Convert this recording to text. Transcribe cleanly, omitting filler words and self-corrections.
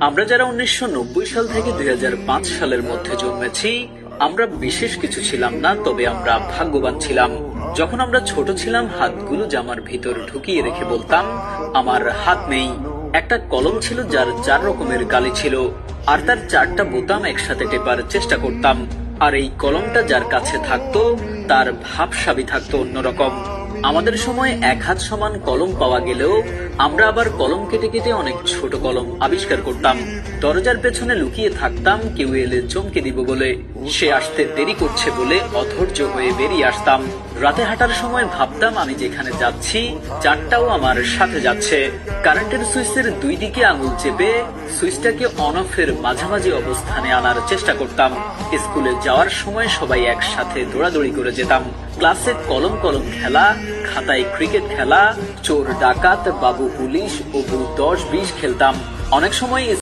আমরা যারা 1990 সাল থেকে 2005 সালের মধ্যে জন্মেছি, আমরা বিশেষ কিছু ছিলাম না, তবে আমরা ভাগ্যবান ছিলাম। যখন আমরা ছোট ছিলাম, হাতগুলো জামার ভিতর ঢুকিয়ে রেখে বলতাম, আমার হাত নেই। একটা কলম ছিল যার 4 রকমের কালি ছিল, আর তার 4টা বোতাম একসাথে টেপার চেষ্টা করতাম। আর এই কলমটা যার কাছে থাকতো, তার ভাবসাবি থাকতো অন্যরকম। আমাদের সময় 1 হাত সমান কলম পাওয়া গেলেও আমরা আবার কলম কেটে কেটে অনেক ছোট কলম আবিষ্কার করতাম। দরজার পেছনে লুকিয়ে থাকতাম, কেউ এলে চমকে দিব বলে। সে আসতে দেরি করছে বলে অধৈর্য হয়ে বেরিয়ে আসতাম। রাতে হাঁটার সময় ভাবতাম, আমি যেখানে যাচ্ছি 4টাও আমার সাথে যাচ্ছে। কারেন্টের সুইচের 2 দিকে আঙুল চেপে সুইচটাকে অন অফের মাঝামাঝি অবস্থানে আনার চেষ্টা করতাম। স্কুলে যাওয়ার সময় সবাই একসাথে দৌড়াদৌড়ি করে যেতাম। ক্লাসে কলম কলম খেলা, খাতায় ক্রিকেট খেলা, চোর ডাকাত, বাবু পুলিশ ও 10-20 খেলতাম। অনেক সময়